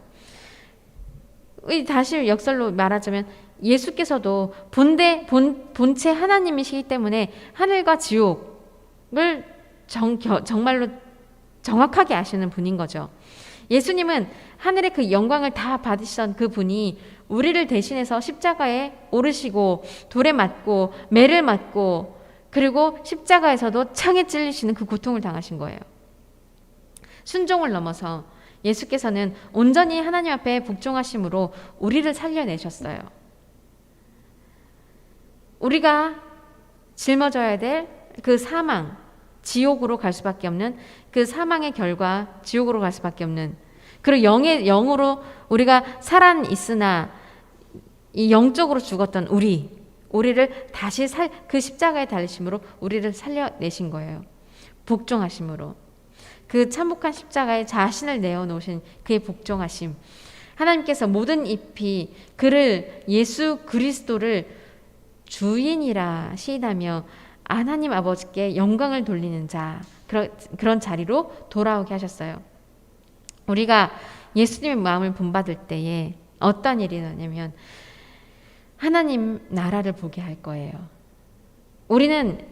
다시 역설로 말하자면 예수께서도 본체 하나님이시기 때문에 하늘과 지옥을 정말로 정확하게 아시는 분인 거죠. 예수님은 하늘의 그 영광을 다 받으시던 그 분이 우리를 대신해서 십자가에 오르시고 돌에 맞고 매를 맞고 그리고 십자가에서도 창에 찔리시는 그 고통을 당하신 거예요. 순종을 넘어서 예수께서는 온전히 하나님 앞에 복종하심으로 우리를 살려내셨어요. 우리가 짊어져야 될 그 사망, 지옥으로 갈 수밖에 없는 그 사망의 결과, 지옥으로 갈 수밖에 없는, 그리고 영으로 우리가 살아있으나 이 영적으로 죽었던 우리를 다시 그 십자가에 달리심으로 우리를 살려내신 거예요. 복종하심으로. 그 참혹한 십자가에 자신을 내어놓으신 그의 복종하심. 하나님께서 모든 잎이 그를, 예수 그리스도를 주인이라 시인하며 하나님 아버지께 영광을 돌리는 자, 그런 자리로 돌아오게 하셨어요. 우리가 예수님의 마음을 본받을 때에 어떤 일이 나냐면 하나님 나라를 보게 할 거예요. 우리는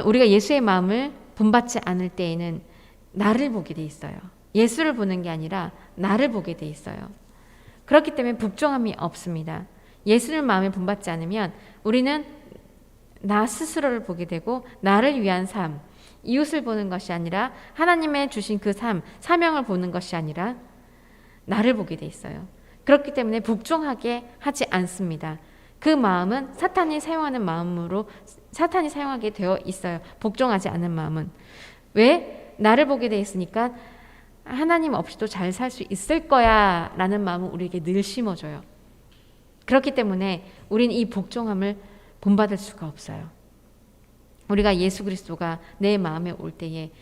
우리가 예수의 마음을 본받지 않을 때에는 나를 보게 돼 있어요. 예수를 보는 게 아니라 나를 보게 돼 있어요. 그렇기 때문에 복종함이 없습니다. 예수를 마음에 본받지 않으면 우리는 나 스스로를 보게 되고 나를 위한 삶, 이웃을 보는 것이 아니라 하나님의 주신 그 삶, 사명을 보는 것이 아니라 나를 보게 돼 있어요. 그렇기 때문에 복종하게 하지 않습니다. 그 마음은 사탄이 사용하는 마음으로 사탄이 사용하게 되어 있어요. 복종하지 않는 마음은. 왜? 나를 보게 돼 있으니까 하나님 없이도 잘 살 수 있을 거야 라는 마음을 우리에게 늘 심어줘요. 그렇기 때문에 우린 이 복종함을 본받을 수가 없어요. 우리가 예수 그리스도가 내 마음에 올 때에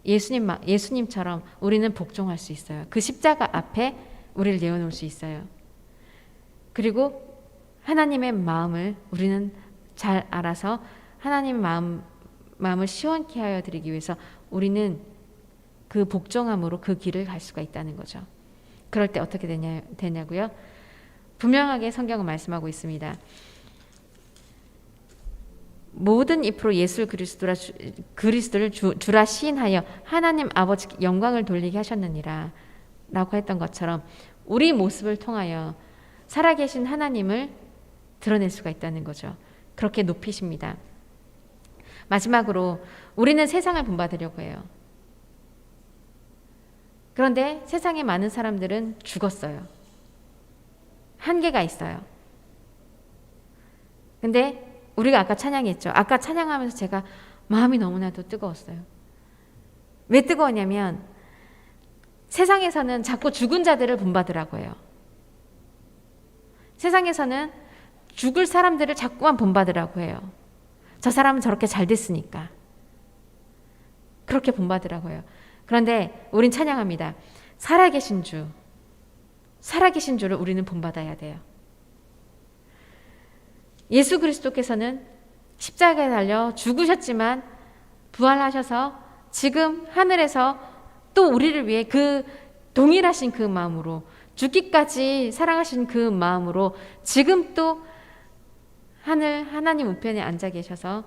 예수님처럼 우리는 복종할 수 있어요. 그 십자가 앞에 우리를 내어놓을 수 있어요. 그리고 하나님의 마음을 우리는 잘 알아서 하나님 마음을 시원케 하여 드리기 위해서 우리는 그 복종함으로 그 길을 갈 수가 있다는 거죠. 그럴 때 어떻게 되냐고요? 분명하게 성경은 말씀하고 있습니다. 모든 잎으로 예수 그리스도를 주라 시인하여 하나님 아버지께 영광을 돌리게 하셨느니라 라고 했던 것처럼 우리 모습을 통하여 살아계신 하나님을 드러낼 수가 있다는 거죠. 그렇게 높이십니다. 마지막으로 우리는 세상을 본받으려고 해요. 그런데 세상에 많은 사람들은 죽었어요. 한계가 있어요. 근데 우리가 아까 찬양했죠. 아까 찬양하면서 제가 마음이 너무나도 뜨거웠어요. 왜 뜨거웠냐면 세상에서는 자꾸 죽은 자들을 본받으라고 해요. 세상에서는 죽을 사람들을 자꾸만 본받으라고 해요. 저 사람은 저렇게 잘 됐으니까. 그렇게 본받으라고 해요. 그런데 우린 찬양합니다. 살아계신 주를 우리는 본받아야 돼요. 예수 그리스도께서는 십자가에 달려 죽으셨지만 부활하셔서 지금 하늘에서 또 우리를 위해 그 동일하신 그 마음으로 죽기까지 사랑하신 그 마음으로 지금 또 하나님 우편에 앉아 계셔서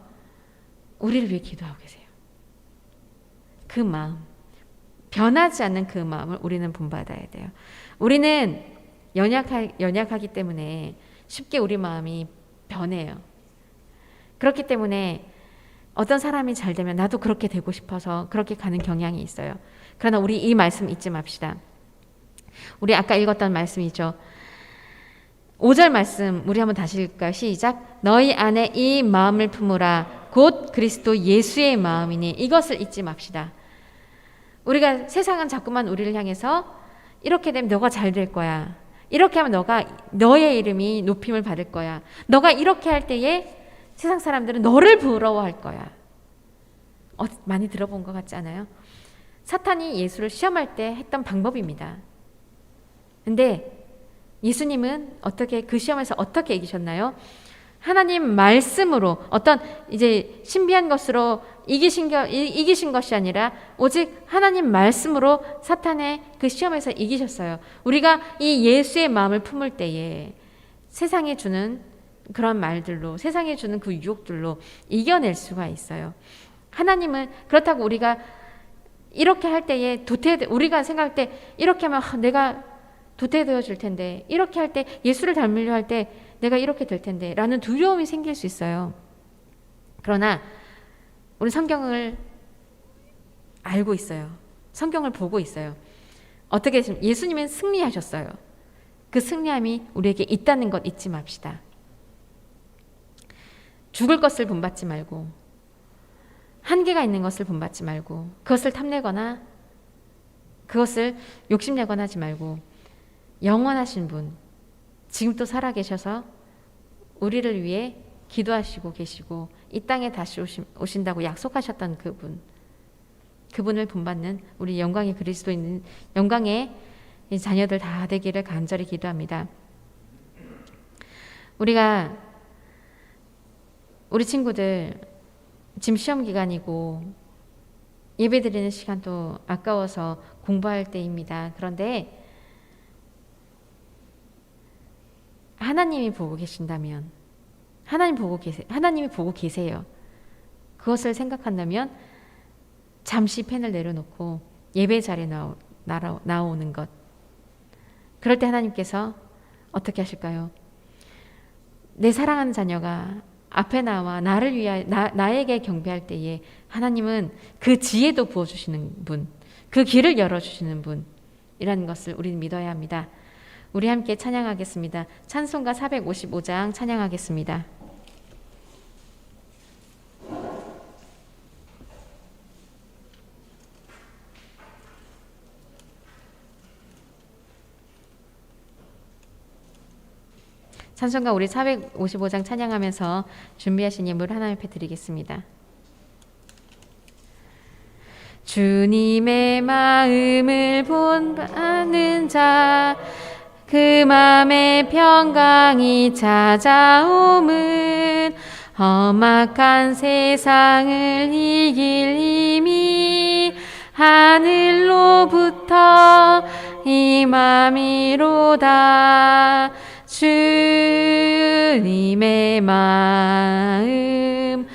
우리를 위해 기도하고 계세요. 그 마음, 변하지 않는 그 마음을 우리는 본받아야 돼요. 우리는 연약하기 때문에 쉽게 우리 마음이 변해요. 그렇기 때문에 어떤 사람이 잘 되면 나도 그렇게 되고 싶어서 그렇게 가는 경향이 있어요. 그러나 우리 이 말씀 잊지 맙시다. 우리 아까 읽었던 말씀이죠. 5절 말씀 우리 한번 다시 읽을까요? 시작. 너희 안에 이 마음을 품으라 곧 그리스도 예수의 마음이니. 이것을 잊지 맙시다. 우리가 세상은 자꾸만 우리를 향해서 이렇게 되면 너가 잘 될 거야. 이렇게 하면 너의 이름이 높임을 받을 거야. 너가 이렇게 할 때에 세상 사람들은 너를 부러워할 거야. 많이 들어본 것 같지 않아요? 사탄이 예수를 시험할 때 했던 방법입니다. 근데 예수님은 그 시험에서 어떻게 이기셨나요? 하나님 말씀으로 어떤 이제 신비한 것으로 이기신 것이 아니라 오직 하나님 말씀으로 사탄의 그 시험에서 이기셨어요. 우리가 이 예수의 마음을 품을 때에 세상에 주는 그런 말들로, 세상에 주는 그 유혹들로 이겨낼 수가 있어요. 하나님은 그렇다고 우리가 이렇게 할 때에 우리가 생각할 때 이렇게 하면 내가 도태되어질 텐데, 이렇게 할 때 예수를 닮으려 할 때 내가 이렇게 될 텐데 라는 두려움이 생길 수 있어요. 그러나 우리 성경을 알고 있어요. 성경을 보고 있어요. 어떻게 예수님은 승리하셨어요. 그 승리함이 우리에게 있다는 것 잊지 맙시다. 죽을 것을 본받지 말고, 한계가 있는 것을 본받지 말고, 그것을 탐내거나 그것을 욕심내거나 하지 말고, 영원하신 분, 지금 또 살아계셔서 우리를 위해 기도하시고 계시고 이 땅에 다시 오신다고 약속하셨던 그분을 본받는 우리 영광의 그리스도인, 영광의 자녀들 다 되기를 간절히 기도합니다. 우리 친구들 지금 시험 기간이고 예배 드리는 시간도 아까워서 공부할 때입니다. 그런데 하나님이 보고 계신다면, 하나님이 보고 계세요. 그것을 생각한다면 잠시 펜을 내려놓고 예배 자리에 나오는 것. 그럴 때 하나님께서 어떻게 하실까요? 내 사랑하는 자녀가 앞에 나와 나를 위하여 나에게 경배할 때에 하나님은 그 지혜도 부어주시는 분, 그 길을 열어주시는 분이라는 것을 우리는 믿어야 합니다. 우리 함께 찬양하겠습니다. 찬송가 455장 찬양하겠습니다. 찬송가 우리 455장 찬양하면서 준비하신 예물 하나님 앞에 드리겠습니다. 주님의 마음을 본받는 자, 그 맘에 평강이 찾아옴은 험악한 세상을 이길 힘이 하늘로부터 임함이로다. 주님의 마음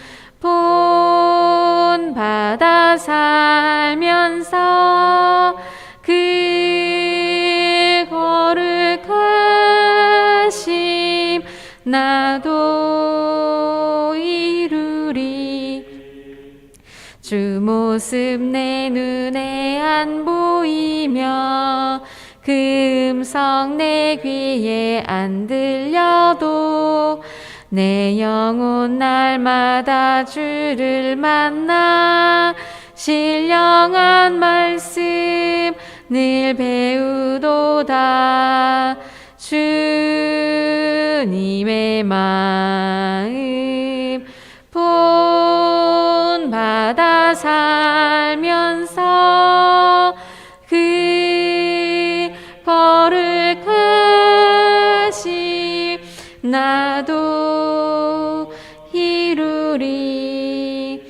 본받아 살면서 그 거룩하심 나도 이루리. 주 모습 내 눈에 안 보이며 그 음성 내 귀에 안 들려도 내 영혼 날마다 주를 만나 신령한 말씀 늘 배우도다. 주님의 마음 본받아 살면서 그 거룩하심 나도 이루리.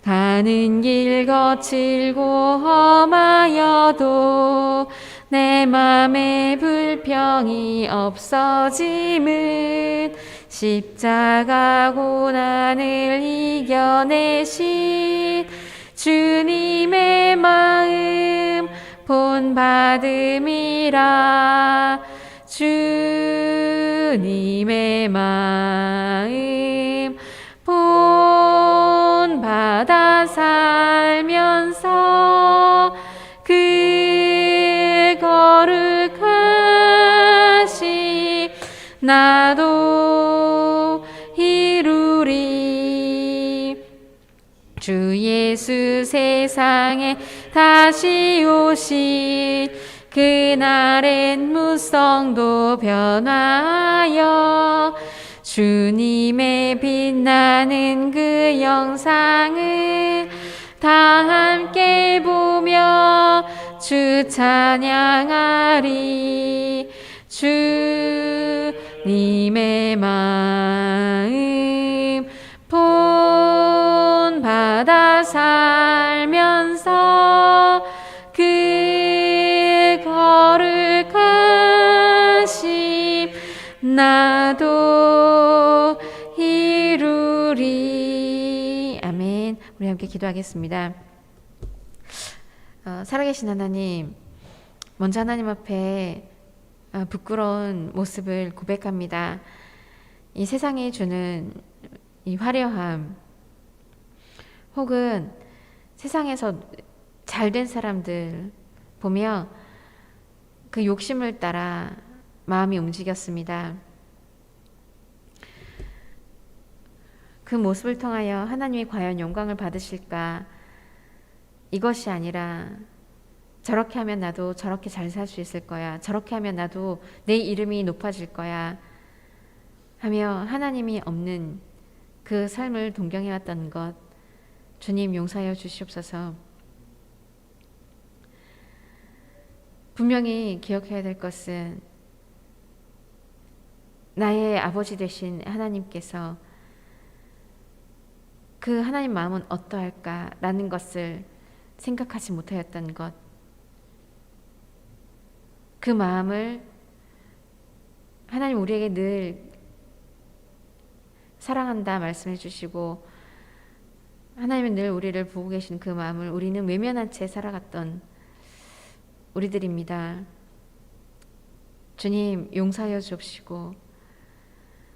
가는 길 거칠고 험하여도 내 맘에 불평이 없어짐은 십자가 고난을 이겨내신 주님의 마음 본받음이라. 주님의 마음 본받아 살면서 그 거룩하심 나도 이루리. 주 예수 세상에 다시 오실 그날엔 무성도 변하여 주님의 빛나는 그 영상을 다 함께 보며 주 찬양하리. 주님의 마음 본받아 살면서 그 거룩하심 나도 이루리. 아멘. 우리 함께 기도하겠습니다. 살아계신 하나님, 먼저 하나님 앞에 부끄러운 모습을 고백합니다. 이 세상이 주는 이 화려함, 혹은 세상에서 잘된 사람들 보며 그 욕심을 따라 마음이 움직였습니다. 그 모습을 통하여 하나님이 과연 영광을 받으실까? 이것이 아니라 저렇게 하면 나도 저렇게 잘 살 수 있을 거야. 저렇게 하면 나도 내 이름이 높아질 거야. 하며 하나님이 없는 그 삶을 동경해왔던 것, 주님 용서하여 주시옵소서. 분명히 기억해야 될 것은 나의 아버지 되신 하나님께서 그 하나님 마음은 어떠할까라는 것을 생각하지 못하였던 것, 그 마음을 하나님 우리에게 늘 사랑한다 말씀해 주시고 하나님은 늘 우리를 보고 계신 그 마음을 우리는 외면한 채 살아갔던 우리들입니다. 주님 용서하여 주옵시고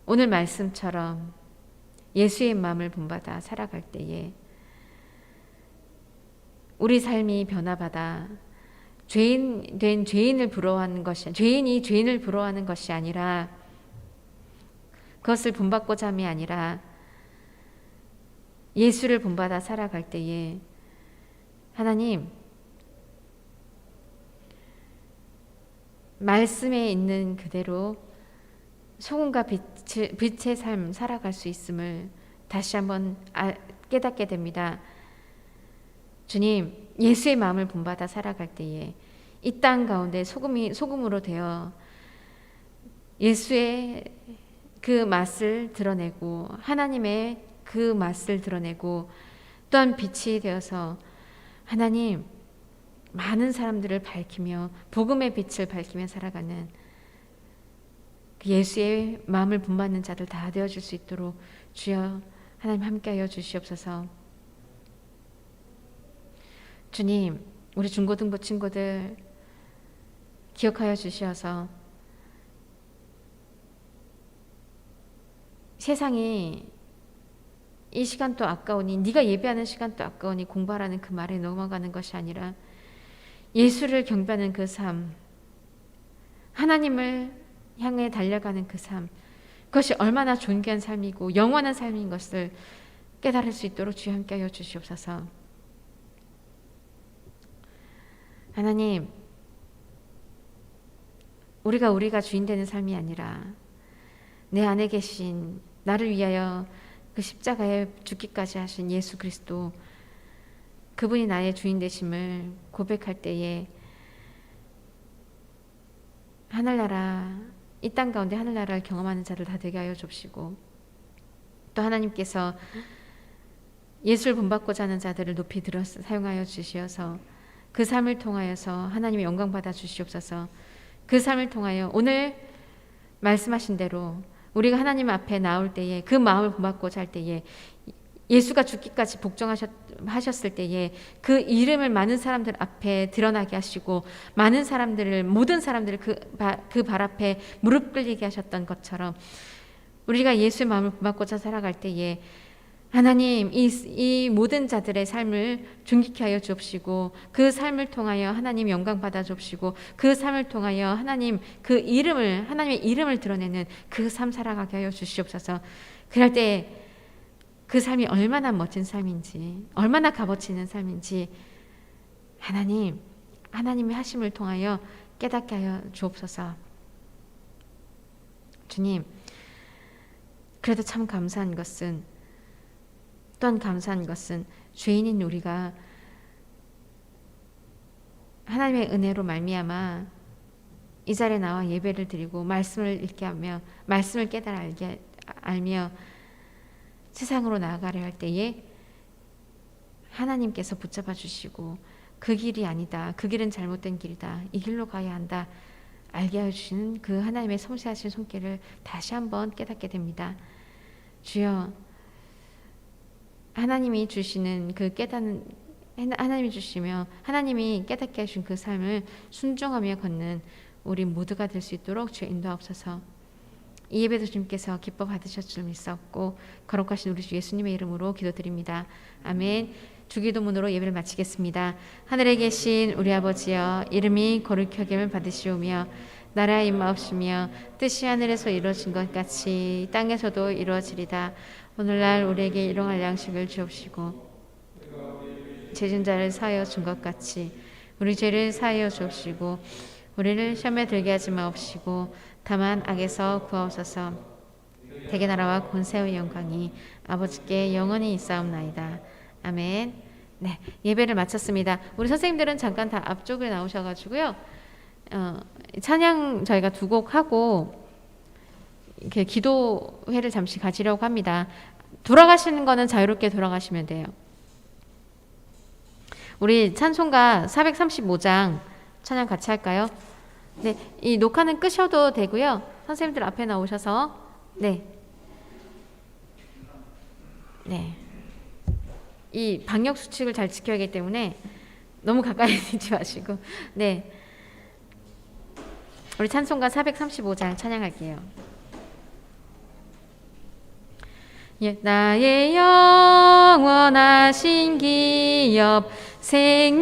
오늘 말씀처럼 예수의 마음을 본받아 살아갈 때에 우리 삶이 변화받아 죄인된 죄인을 부러워하는 것이, 죄인이 죄인을 부러워하는 것이 아니라, 그것을 본받고자 함이 아니라 예수를 본받아 살아갈 때에 하나님 말씀에 있는 그대로 소금과 빛의 삶 살아갈 수 있음을 다시 한번 깨닫게 됩니다. 주님, 예수의 마음을 본받아 살아갈 때에 이 땅 가운데 소금으로 되어 예수의 그 맛을 드러내고 하나님의 그 맛을 드러내고 또한 빛이 되어서 하나님 많은 사람들을 밝히며 복음의 빛을 밝히며 살아가는 예수의 마음을 본받는 자들 다 되어줄 수 있도록 주여 하나님 함께하여 주시옵소서. 주님, 우리 중고등부 친구들 기억하여 주시어서 세상이 이 시간도 아까우니, 네가 예배하는 시간도 아까우니 공부하라는 그 말에 넘어가는 것이 아니라 예수를 경배하는 그 삶, 하나님을 향해 달려가는 그 삶, 그것이 얼마나 존귀한 삶이고 영원한 삶인 것을 깨달을 수 있도록 주여 함께하여 주시옵소서. 하나님, 우리가 주인 되는 삶이 아니라 내 안에 계신 나를 위하여 그 십자가에 죽기까지 하신 예수 그리스도, 그분이 나의 주인 되심을 고백할 때에 하늘나라, 이 땅 가운데 하늘나라를 경험하는 자들 다 되게 하여 줍시고, 또 하나님께서 예수를 본받고자 하는 자들을 높이 들어 사용하여 주시어서 그 삶을 통하여서 하나님의 영광 받아 주시옵소서. 그 삶을 통하여 오늘 말씀하신 대로 우리가 하나님 앞에 나올 때에 그 마음을 본받고자 할 때에 예수가 죽기까지 복종하셨을 때에 그 이름을 많은 사람들 앞에 드러나게 하시고 많은 사람들을, 모든 사람들을 그 발 앞에 무릎 꿇리게 하셨던 것처럼 우리가 예수의 마음을 본받고자 살아갈 때에 하나님 이 모든 자들의 삶을 존귀케 하여 주옵시고 그 삶을 통하여 하나님 영광 받아 주옵시고 그 삶을 통하여 하나님 그 이름을, 하나님의 이름을 드러내는 그 삶 살아가게 하여 주시옵소서. 그럴 때 그 삶이 얼마나 멋진 삶인지, 얼마나 값어치 있는 삶인지 하나님의 하심을 통하여 깨닫게 하여 주옵소서. 주님, 그래도 참 감사한 것은, 또한 감사한 것은 죄인인 우리가 하나님의 은혜로 말미암아 이 자리에 나와 예배를 드리고 말씀을 읽게 하며 말씀을 깨달아 알며 세상으로 나아가려 할 때에 하나님께서 붙잡아 주시고 그 길이 아니다, 그 길은 잘못된 길이다, 이 길로 가야 한다 알게 하여 주시는 그 하나님의 섬세하신 손길을 다시 한번 깨닫게 됩니다. 주여, 하나님이 주시는 그 깨닫는, 하나님이 주시며 하나님이 깨닫게 하신 그 삶을 순종하며 걷는 우리 모두가 될 수 있도록 주여 인도하옵소서. 이 예배도 주님께서 기뻐 받으실 줄 믿사옵고 거룩하신 우리 주 예수님의 이름으로 기도드립니다. 아멘. 주기도문으로 예배를 마치겠습니다. 하늘에 계신 우리 아버지여, 이름이 거룩히 여김을 받으시오며 나라의 임하옵시며 뜻이 하늘에서 이루어진 것 같이 땅에서도 이루어지리다. 오늘날 우리에게 일용할 양식을 주옵시고 죄진 자를 사하여 준 것 같이 우리 죄를 사하여 주옵시고 우리를 시험에 들게 하지 마옵시고 다만 악에서 구하옵소서. 대개 나라와 권세와 영광이 아버지께 영원히 있사옵나이다. 아멘. 네, 예배를 마쳤습니다. 우리 선생님들은 잠깐 다 앞쪽에 나오셔가지고요. 찬양 저희가 두 곡 하고 이렇게 기도회를 잠시 가지려고 합니다. 돌아가시는 거는 자유롭게 돌아가시면 돼요. 우리 찬송가 435장 찬양 같이 할까요? 네, 이 녹화는 끄셔도 되고요. 선생님들 앞에 나오셔서 네. 이 방역 수칙을 잘 지켜야 하기 때문에 너무 가까이 있지 마시고 네. 우리 찬송가 435장 찬양할게요. 나의 영원하신 기업 생명